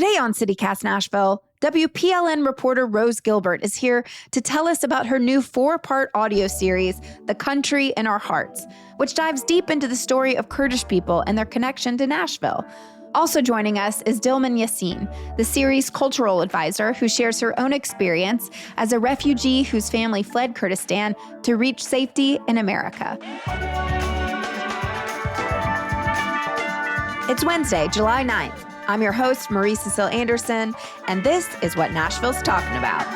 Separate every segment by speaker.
Speaker 1: Today on CityCast Nashville, WPLN reporter Rose Gilbert is here to tell us about her new 4-part audio series, The Country in Our Hearts, which dives deep into the story of Kurdish people and their connection to Nashville. Also joining us is Dilman Yassin, the series' cultural advisor who shares her own experience as a refugee whose family fled Kurdistan to reach safety in America. It's Wednesday, July 9th. I'm your host, Marie Cecile Anderson, and this is what Nashville's talking about.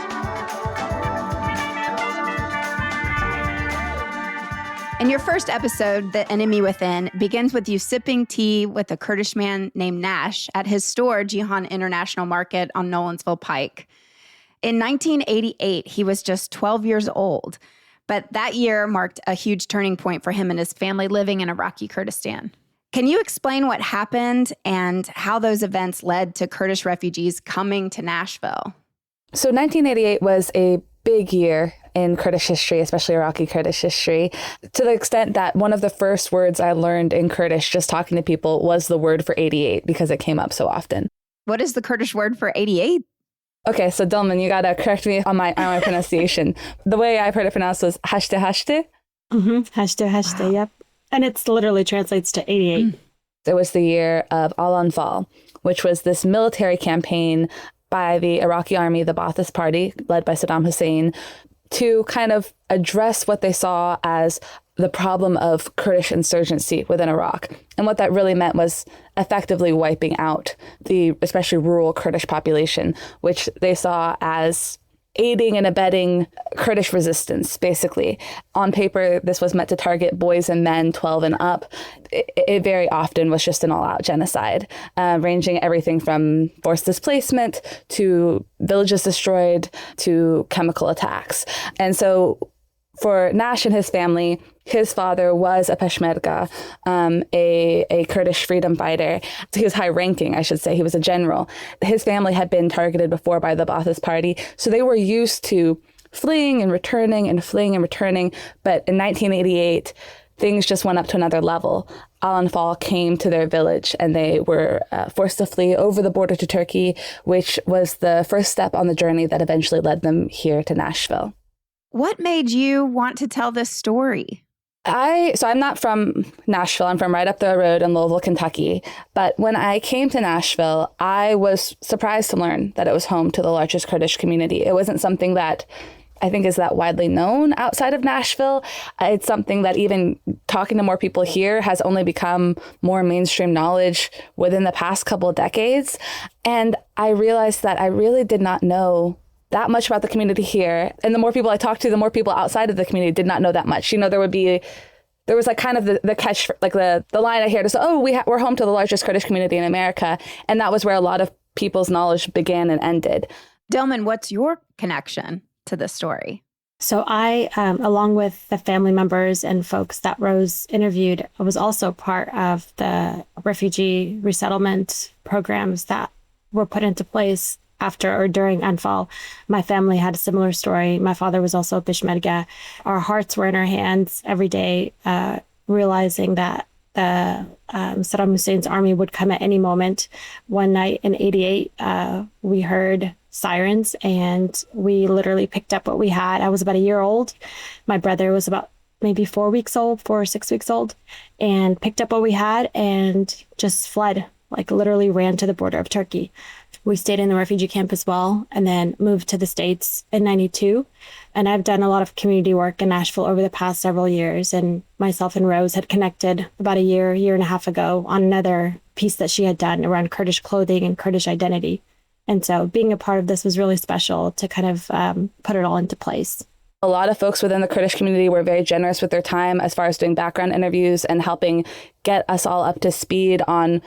Speaker 1: In your first episode, The Enemy Within begins with you sipping tea with a Kurdish man named Nash at his store, Jihan International Market on Nolensville Pike. In 1988, he was just 12 years old, but that year marked a huge turning point for him and his family living in Iraqi Kurdistan. Can you explain what happened and how those events led to Kurdish refugees coming to Nashville?
Speaker 2: So 1988 was a big year in Kurdish history, especially Iraqi Kurdish history, to the extent that one of the first words I learned in Kurdish just talking to people was the word for 88 because it came up so often.
Speaker 1: What is the Kurdish word for 88?
Speaker 2: Okay, so Dilman, you got to correct me on my pronunciation. The way I've heard it pronounced was hashte hashte.
Speaker 3: Hashte hashte, wow. Yep. And it literally translates to 88.
Speaker 2: It was the year of Al-Anfal, which was this military campaign by the Iraqi army, the Ba'athist Party, led by Saddam Hussein, to kind of address what they saw as the problem of Kurdish insurgency within Iraq. And what that really meant was effectively wiping out the especially rural Kurdish population, which they saw as aiding and abetting Kurdish resistance, basically. On paper, this was meant to target boys and men 12 and up. It very often was just an all-out genocide, ranging everything from forced displacement to villages destroyed to chemical attacks. And so for Nash and his family, his father was a Peshmerga, a Kurdish freedom fighter. He was high-ranking, I should say. He was a general. His family had been targeted before by the Ba'athist Party, so they were used to fleeing and returning and fleeing and returning. But in 1988, things just went up to another level. Al-Anfal came to their village and they were forced to flee over the border to Turkey, which was the first step on the journey that eventually led them here to Nashville.
Speaker 1: What made you want to tell this story?
Speaker 2: So I'm not from Nashville. I'm from right up the road in Louisville, Kentucky. But when I came to Nashville, I was surprised to learn that it was home to the largest Kurdish community. It wasn't something that I think is that widely known outside of Nashville. It's something that even talking to more people here has only become more mainstream knowledge within the past couple of decades. And I realized that I really did not know that much about the community here. And the more people I talked to, the more people outside of the community did not know that much. You know, there was like kind of the catch, like the line I hear to say, we're home to the largest Kurdish community in America. And that was where a lot of people's knowledge began and ended.
Speaker 1: Dilman, what's your connection to this story?
Speaker 3: So I, along with the family members and folks that Rose interviewed, I was also part of the refugee resettlement programs that were put into place after or during Anfal. My family had a similar story. My father was also a Peshmerga. Our hearts were in our hands every day, realizing that Saddam Hussein's army would come at any moment. One night in 88, we heard sirens and we literally picked up what we had. I was about a year old. My brother was about maybe 4 or 6 weeks old, and picked up what we had and just fled, like literally ran to the border of Turkey. We stayed in the refugee camp as well, and then moved to the States in 92. And I've done a lot of community work in Nashville over the past several years. And myself and Rose had connected about a year and a half ago on another piece that she had done around Kurdish clothing and Kurdish identity. And so being a part of this was really special to kind of put it all into place.
Speaker 2: A lot of folks within the Kurdish community were very generous with their time as far as doing background interviews and helping get us all up to speed on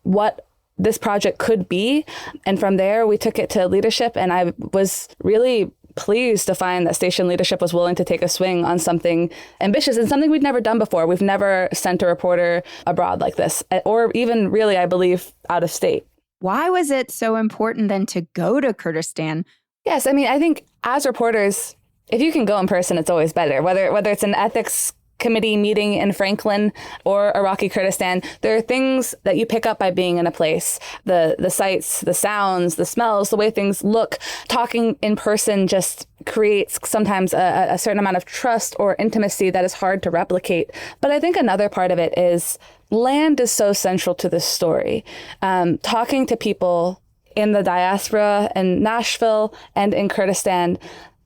Speaker 2: what this project could be. And from there, we took it to leadership. And I was really pleased to find that station leadership was willing to take a swing on something ambitious and something we'd never done before. We've never sent a reporter abroad like this, or even really, I believe, out of state.
Speaker 1: Why was it so important then to go to Kurdistan?
Speaker 2: Yes, I mean, I think as reporters, if you can go in person, it's always better, whether it's an ethics committee meeting in Franklin or Iraqi Kurdistan, there are things that you pick up by being in a place. The sights, the sounds, the smells, the way things look. Talking in person just creates sometimes a certain amount of trust or intimacy that is hard to replicate. But I think another part of it is land is so central to this story. Talking to people in the diaspora in Nashville and in Kurdistan,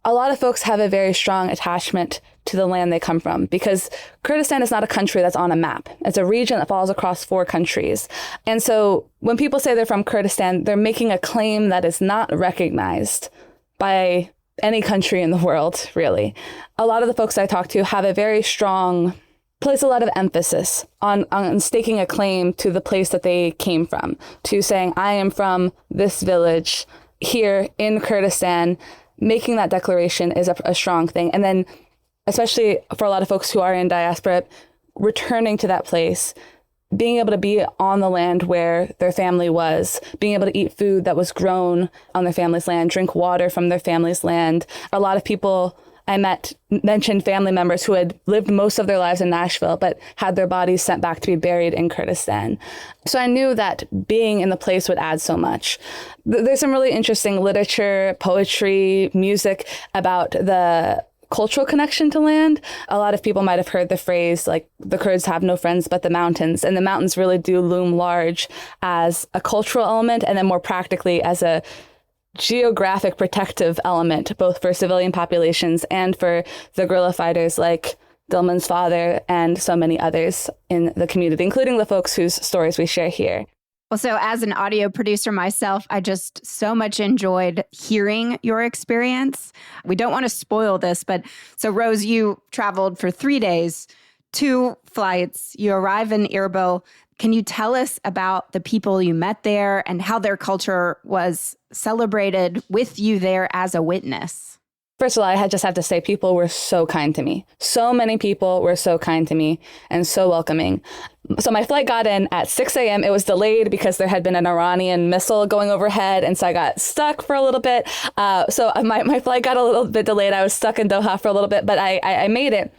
Speaker 2: a lot of folks have a very strong attachment to the land they come from, because Kurdistan is not a country that's on a map. It's a region that falls across 4 countries. And so when people say they're from Kurdistan, they're making a claim that is not recognized by any country in the world, really. A lot of the folks I talk to have a very strong, place a lot of emphasis on staking a claim to the place that they came from, to saying, I am from this village here in Kurdistan. Making that declaration is a strong thing. And then, especially for a lot of folks who are in diaspora, returning to that place, being able to be on the land where their family was, being able to eat food that was grown on their family's land, drink water from their family's land. A lot of people I met mentioned family members who had lived most of their lives in Nashville, but had their bodies sent back to be buried in Kurdistan. So I knew that being in the place would add so much. There's some really interesting literature, poetry, music about the cultural connection to land. A lot of people might have heard the phrase, like, the Kurds have no friends but the mountains. And the mountains really do loom large as a cultural element, and then more practically as a geographic protective element, both for civilian populations and for the guerrilla fighters like Dilman's father and so many others in the community, including the folks whose stories we share here.
Speaker 1: Well, so as an audio producer myself, I just so much enjoyed hearing your experience. We don't want to spoil this, but so Rose, you traveled for 3 days, 2 flights, you arrive in Erbil. Can you tell us about the people you met there and how their culture was celebrated with you there as a witness?
Speaker 2: First of all, I just have to say, people were so kind to me. So many people were so kind to me and so welcoming. So my flight got in at 6 a.m. It was delayed because there had been an Iranian missile going overhead. And so I got stuck for a little bit. So my flight got a little bit delayed. I was stuck in Doha for a little bit, but I made it.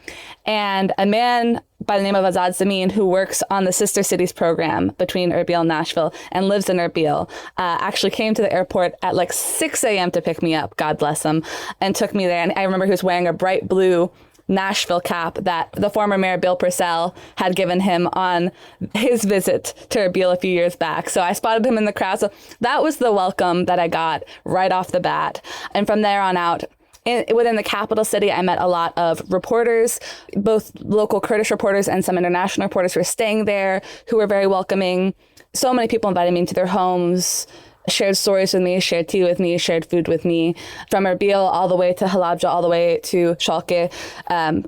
Speaker 2: And a man by the name of Azad Zamin, who works on the Sister Cities program between Erbil and Nashville and lives in Erbil, actually came to the airport at like 6 a.m. to pick me up, God bless him, and took me there. And I remember he was wearing a bright blue Nashville cap that the former mayor Bill Purcell had given him on his visit to Erbil a few years back. So I spotted him in the crowd. So that was the welcome that I got right off the bat. And from there on out, within the capital city, I met a lot of reporters, both local Kurdish reporters and some international reporters who were staying there, who were very welcoming. So many people invited me into their homes, shared stories with me, shared tea with me, shared food with me, from Erbil all the way to Halabja, all the way to Schalke.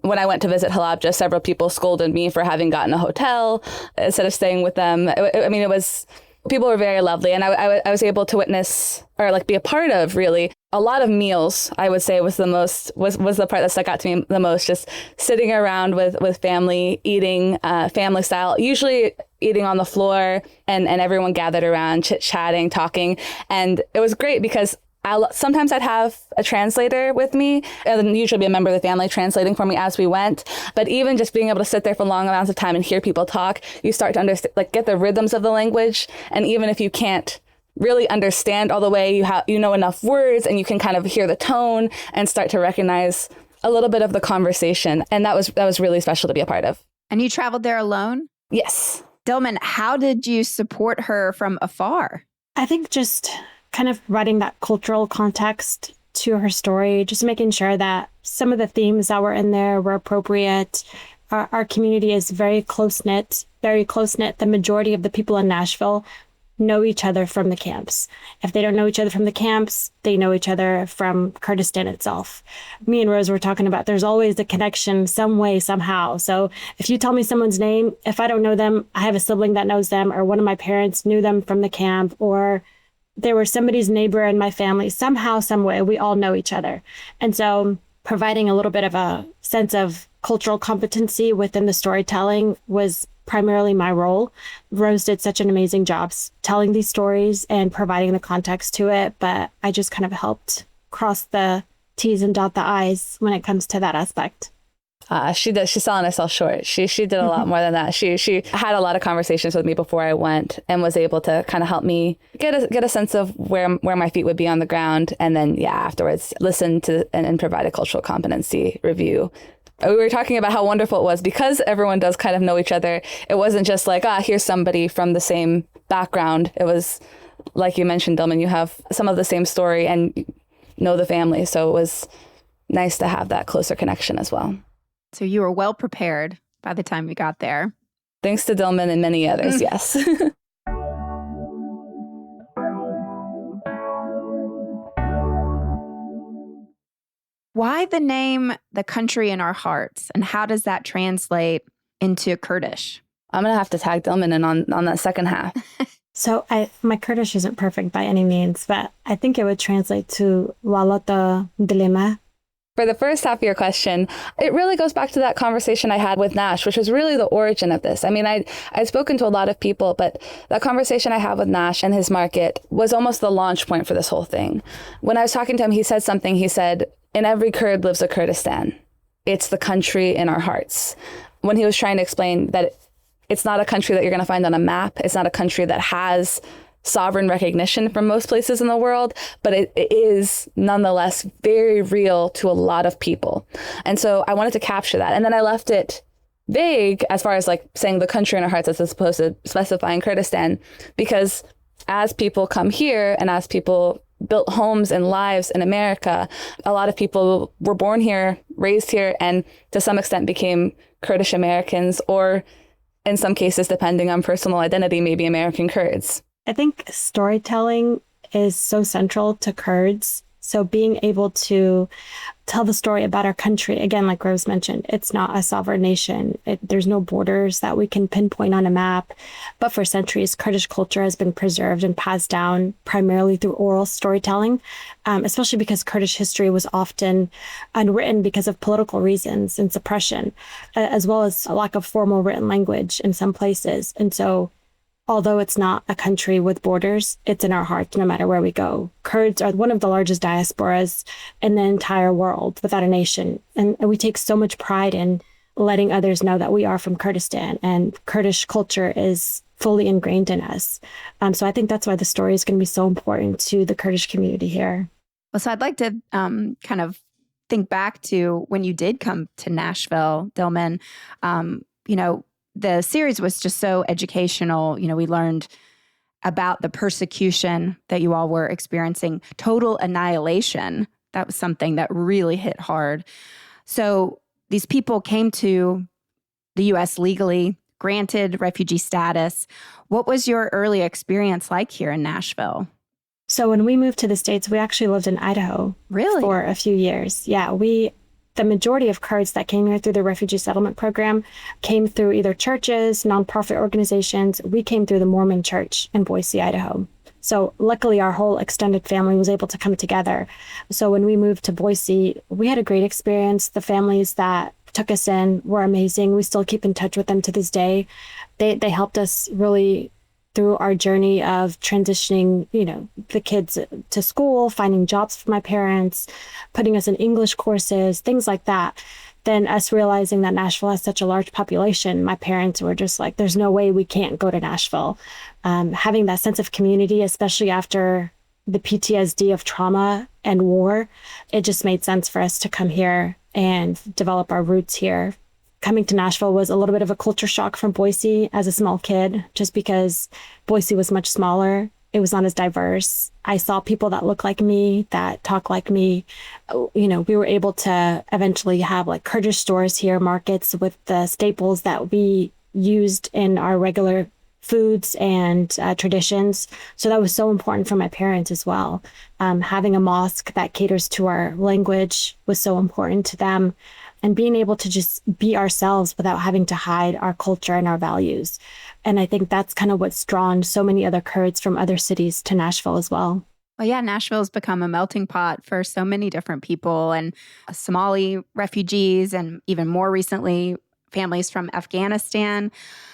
Speaker 2: When I went to visit Halabja, several people scolded me for having gotten a hotel instead of staying with them. People were very lovely, and I was able to witness, or like be a part of, really, a lot of meals. I would say was the part that stuck out to me the most. Just sitting around with family, eating family style, usually eating on the floor, and everyone gathered around, chit-chatting, talking. And it was great because sometimes I'd have a translator with me, and usually be a member of the family translating for me as we went. But even just being able to sit there for long amounts of time and hear people talk, you start to understand, like, get the rhythms of the language. And even if you can't really understand all the way, you know enough words, and you can kind of hear the tone and start to recognize a little bit of the conversation. And that was really special to be a part of.
Speaker 1: And you traveled there alone?
Speaker 2: Yes.
Speaker 1: Dilman, how did you support her from afar? I
Speaker 3: think just kind of providing that cultural context to her story, just making sure that some of the themes that were in there were appropriate. Our community is very close-knit, very close-knit. The majority of the people in Nashville know each other from the camps. If they don't know each other from the camps, they know each other from Kurdistan itself. Me and Rose were talking about there's always a connection some way, somehow. So if you tell me someone's name, if I don't know them, I have a sibling that knows them, or one of my parents knew them from the camp, or they were somebody's neighbor in my family. Somehow, some way, we all know each other. And so providing a little bit of a sense of cultural competency within the storytelling was primarily my role. Rose did such an amazing job telling these stories and providing the context to it, but I just kind of helped cross the T's and dot the I's when it comes to that aspect.
Speaker 2: She's selling herself short. She did a lot more than that. She had a lot of conversations with me before I went and was able to kind of help me get a sense of where my feet would be on the ground. And then, afterwards, listen to and provide a cultural competency review. We were talking about how wonderful it was because everyone does kind of know each other. It wasn't just like, here's somebody from the same background. It was, like you mentioned, Dillman, you have some of the same story and know the family. So it was nice to have that closer connection as well.
Speaker 1: So you were well prepared by the time you got there.
Speaker 2: Thanks to Dillman and many others, yes.
Speaker 1: Why the name The Country in Our Hearts, and how does that translate into Kurdish?
Speaker 2: I'm going to have to tag Dillman in on that second half.
Speaker 3: So my Kurdish isn't perfect by any means, but I think it would translate to Walata Dilema.
Speaker 2: For the first half of your question, it really goes back to that conversation I had with Nash, which was really the origin of this. I mean, I'd spoken to a lot of people, but that conversation I had with Nash and his market was almost the launch point for this whole thing. When I was talking to him, he said something. He said, in every Kurd lives a Kurdistan. It's the country in our hearts. When he was trying to explain that it's not a country that you're going to find on a map. It's not a country that has sovereign recognition from most places in the world, but it is nonetheless very real to a lot of people. And so I wanted to capture that. And then I left it vague as far as like saying the country in our hearts as opposed to specifying Kurdistan, because as people come here and as people built homes and lives in America, a lot of people were born here, raised here, and to some extent became Kurdish Americans, or in some cases, depending on personal identity, maybe American Kurds.
Speaker 3: I think storytelling is so central to Kurds. So being able to tell the story about our country, again, like Rose mentioned, it's not a sovereign nation. There's no borders that we can pinpoint on a map. But for centuries, Kurdish culture has been preserved and passed down primarily through oral storytelling, especially because Kurdish history was often unwritten because of political reasons and suppression, as well as a lack of formal written language in some places. And so although it's not a country with borders, it's in our hearts no matter where we go. Kurds are one of the largest diasporas in the entire world without a nation. And we take so much pride in letting others know that we are from Kurdistan, and Kurdish culture is fully ingrained in us. So I think that's why the story is going to be so important to the Kurdish community here.
Speaker 1: Well, so I'd like to kind of think back to when you did come to Nashville, Dillman. The series was just so educational. We learned about the persecution that you all were experiencing, total annihilation. That was something that really hit hard. So these people came to the U.S. legally, granted refugee status. What was your early experience like here in Nashville?
Speaker 3: So when we moved to the States, we actually lived in Idaho.
Speaker 1: Really?
Speaker 3: For a few years. Yeah, the majority of Kurds that came here through the refugee settlement program came through either churches, nonprofit organizations. We came through the Mormon church in Boise, Idaho. So luckily, our whole extended family was able to come together. So when we moved to Boise, we had a great experience. The families that took us in were amazing. We still keep in touch with them to this day. They helped us really through our journey of transitioning, the kids to school, finding jobs for my parents, putting us in English courses, things like that. Then us realizing that Nashville has such a large population, my parents were just like, there's no way we can't go to Nashville. Having that sense of community, especially after the PTSD of trauma and war, it just made sense for us to come here and develop our roots here. Coming to Nashville was a little bit of a culture shock from Boise as a small kid, just because Boise was much smaller. It was not as diverse. I saw people that look like me, that talk like me. We were able to eventually have like Kurdish stores here, markets with the staples that we used in our regular foods and traditions. So that was so important for my parents as well. Having a mosque that caters to our language was so important to them. And being able to just be ourselves without having to hide our culture and our values. And I think that's kind of what's drawn so many other Kurds from other cities to Nashville as well.
Speaker 1: Well, yeah, Nashville's become a melting pot for so many different people, and Somali refugees, and even more recently, families from Afghanistan.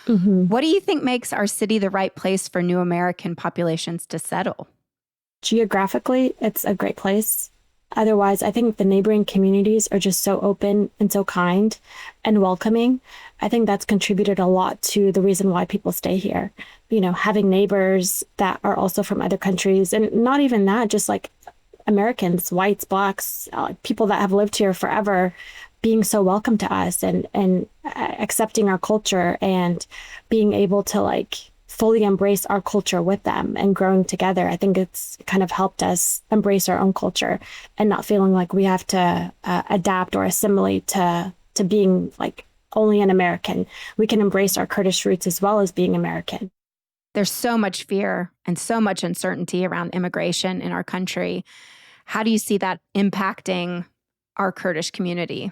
Speaker 1: Mm-hmm. What do you think makes our city the right place for new American populations to settle?
Speaker 3: Geographically, it's a great place. Otherwise, I think the neighboring communities are just so open and so kind and welcoming. I think that's contributed a lot to the reason why people stay here. You know, having neighbors that are also from other countries, and not even that, just like Americans, whites, blacks, people that have lived here forever, being so welcome to us and accepting our culture and being able to like fully embrace our culture with them and growing together. I think it's kind of helped us embrace our own culture and not feeling like we have to adapt or assimilate to being like only an American. We can embrace our Kurdish roots as well as being American.
Speaker 1: There's so much fear and so much uncertainty around immigration in our country. How do you see that impacting our Kurdish community?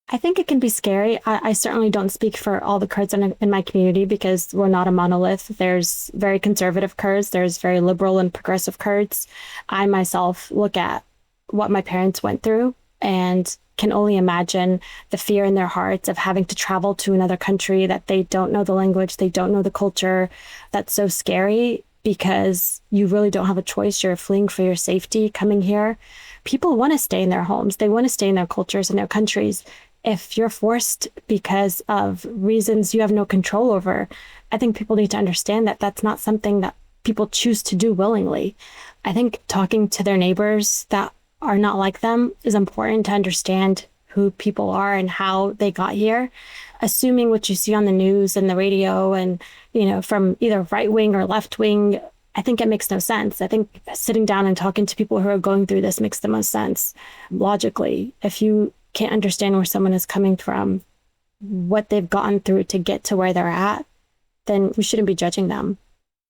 Speaker 3: I think it can be scary. I certainly don't speak for all the Kurds in my community because we're not a monolith. There's very conservative Kurds. There's very liberal and progressive Kurds. I myself look at what my parents went through and can only imagine the fear in their hearts of having to travel to another country that they don't know the language, they don't know the culture. That's so scary because you really don't have a choice. You're fleeing for your safety coming here. People want to stay in their homes. They want to stay in their cultures and their countries. If you're forced because of reasons you have no control over, I think people need to understand that that's not something that people choose to do willingly. I think talking to their neighbors that are not like them is important to understand who people are and how they got here. Assuming what you see on the news and the radio and, you know, from either right wing or left wing, I think it makes no sense. I think sitting down and talking to people who are going through this makes the most sense logically. If you can't understand where someone is coming from, what they've gone through to get to where they're at, then we shouldn't be judging them.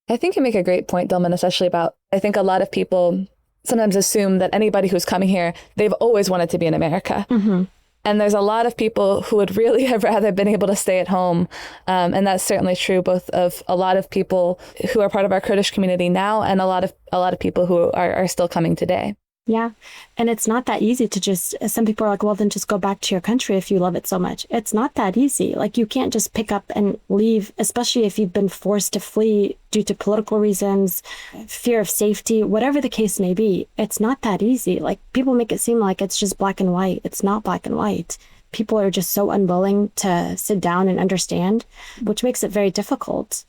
Speaker 2: I think you make a great point, Dilman, especially about, I think a lot of people sometimes assume that anybody who's coming here, they've always wanted to be in America.
Speaker 3: Mm-hmm.
Speaker 2: And there's a lot of people who would really have rather been able to stay at home. And that's certainly true both of a lot of people who are part of our Kurdish community now and a lot of people who are still coming today.
Speaker 3: Yeah. And it's not that easy to just, some people are like, well, then just go back to your country if you love it so much. It's not that easy. Like you can't just pick up and leave, especially if you've been forced to flee due to political reasons, fear of safety, whatever the case may be. It's not that easy. Like people make it seem like it's just black and white. It's not black and white. People are just so unwilling to sit down and understand, which makes it very difficult.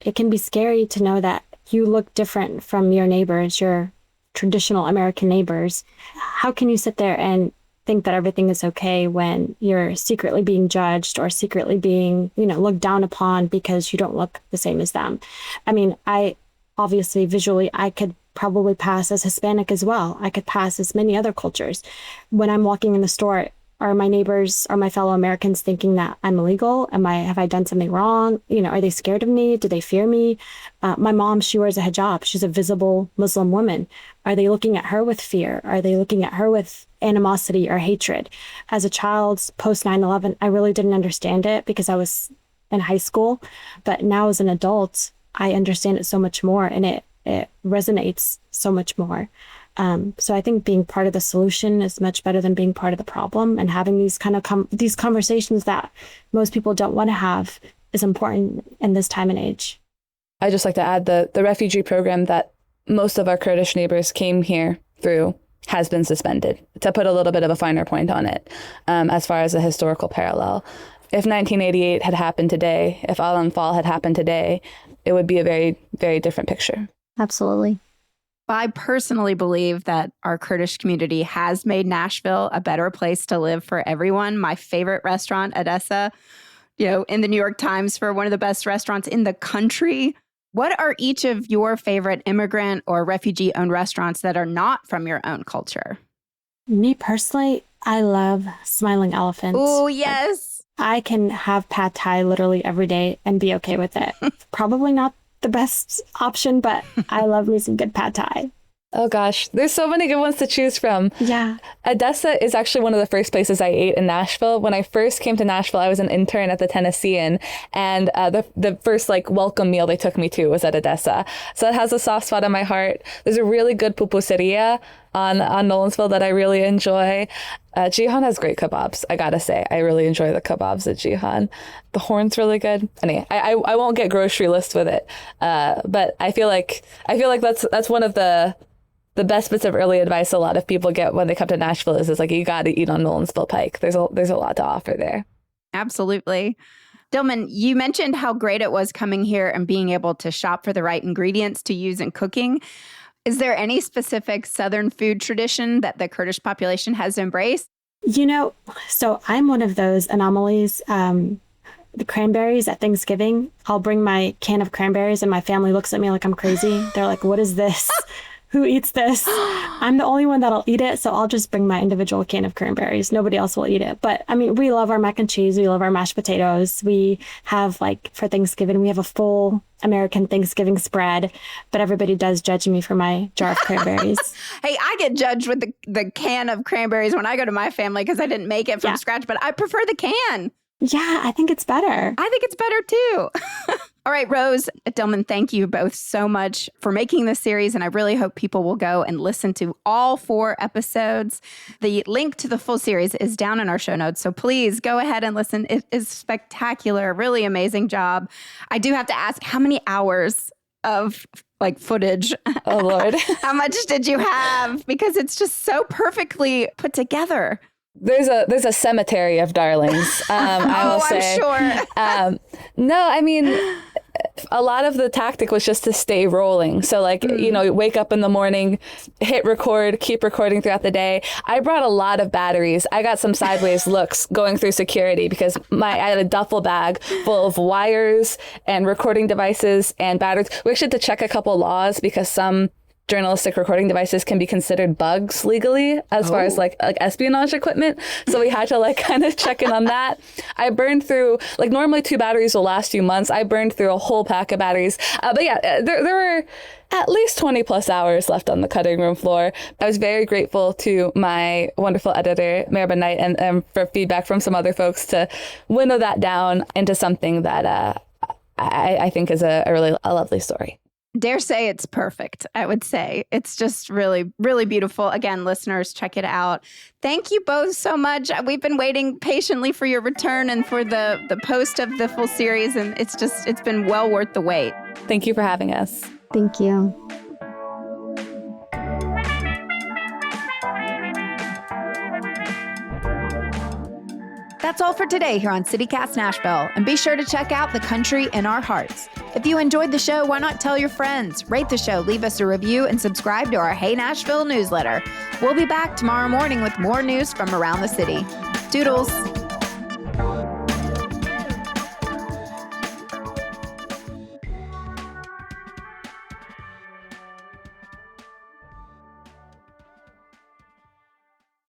Speaker 3: It can be scary to know that you look different from your neighbors, your traditional American neighbors. How can you sit there and think that everything is okay when you're secretly being judged or secretly being, you know, looked down upon because you don't look the same as them? I mean, I obviously visually, I could probably pass as Hispanic as well. I could pass as many other cultures. When I'm walking in the store, are my neighbors, are my fellow Americans thinking that I'm illegal? Have I done something wrong? You know, are they scared of me? Do they fear me? My mom, she wears a hijab. She's a visible Muslim woman. Are they looking at her with fear? Are they looking at her with animosity or hatred? As a child, post 9/11, I really didn't understand it because I was in high school. But now as an adult, I understand it so much more and it resonates so much more. So I think being part of the solution is much better than being part of the problem, and having these kind of these conversations that most people don't want to have is important in this time and age.
Speaker 2: I'd just like to add the refugee program that most of our Kurdish neighbors came here through has been suspended, to put a little bit of a finer point on it, as far as a historical parallel. If 1988 had happened today, if Al-Anfal had happened today, it would be a very, very different picture.
Speaker 3: Absolutely.
Speaker 1: I personally believe that our Kurdish community has made Nashville a better place to live for everyone. My favorite restaurant, Edessa, in the New York Times for one of the best restaurants in the country. What are each of your favorite immigrant or refugee-owned restaurants that are not from your own culture?
Speaker 3: Me personally, I love Smiling Elephant.
Speaker 1: Oh, yes.
Speaker 3: I can have pad thai literally every day and be okay with it. Probably not the best option, but I love me some good pad thai.
Speaker 2: Oh gosh, there's so many good ones to choose from.
Speaker 3: Yeah.
Speaker 2: Edessa is actually one of the first places I ate in Nashville. When I first came to Nashville, I was an intern at the Tennessean, and the first welcome meal they took me to was at Edessa. So it has a soft spot in my heart. There's a really good pupuseria on Nolensville that I really enjoy. Jihan has great kebabs, I gotta say. I really enjoy the kebabs at Jihan. The horn's really good. Anyway, I won't get grocery list with it, but I feel like that's one of the the best bits of early advice a lot of people get when they come to Nashville is like, you got to eat on Nolensville Pike. There's a lot to offer there.
Speaker 1: Absolutely. Dillman, you mentioned how great it was coming here and being able to shop for the right ingredients to use in cooking. Is there any specific Southern food tradition that the Kurdish population has embraced?
Speaker 3: So I'm one of those anomalies. The cranberries at Thanksgiving, I'll bring my can of cranberries and my family looks at me like I'm crazy. They're like, what is this? Who eats this? I'm the only one that'll eat it, so I'll just bring my individual can of cranberries. Nobody else will eat it. But I mean, we love our mac and cheese. We love our mashed potatoes. We have for Thanksgiving, we have a full American Thanksgiving spread, but everybody does judge me for my jar of cranberries.
Speaker 1: Hey, I get judged with the can of cranberries when I go to my family because I didn't make it from scratch, but I prefer the can.
Speaker 3: Yeah, I think it's better.
Speaker 1: I think it's better too. All right, Rose, Dillman, thank you both so much for making this series. And I really hope people will go and listen to all 4 episodes. The link to the full series is down in our show notes. So please go ahead and listen. It is spectacular. Really amazing job. I do have to ask, how many hours of footage?
Speaker 2: Oh, Lord.
Speaker 1: How much did you have? Because it's just so perfectly put together.
Speaker 2: There's a cemetery of darlings. I will say.
Speaker 1: I'm sure.
Speaker 2: No, I mean, a lot of the tactic was just to stay rolling. So wake up in the morning, hit record, keep recording throughout the day. I brought a lot of batteries. I got some sideways looks going through security because I had a duffel bag full of wires and recording devices and batteries. We actually had to check a couple laws because some journalistic recording devices can be considered bugs legally as far as like espionage equipment. So we had to kind of check in on that. I burned through, normally 2 batteries will last you months. I burned through a whole pack of batteries. But yeah, there were at least 20 plus hours left on the cutting room floor. I was very grateful to my wonderful editor, Maribel Knight, and for feedback from some other folks to winnow that down into something that I think is a lovely story.
Speaker 1: Dare say it's perfect, I would say. It's just really, really beautiful. Again, listeners, check it out. Thank you both so much. We've been waiting patiently for your return and for the post of the full series, and it's been well worth the wait.
Speaker 2: Thank you for having us.
Speaker 3: Thank you.
Speaker 1: That's all for today here on CityCast Nashville. And be sure to check out The Country in Our Hearts. If you enjoyed the show, why not tell your friends? Rate the show, leave us a review, and subscribe to our Hey Nashville newsletter. We'll be back tomorrow morning with more news from around the city. Toodles.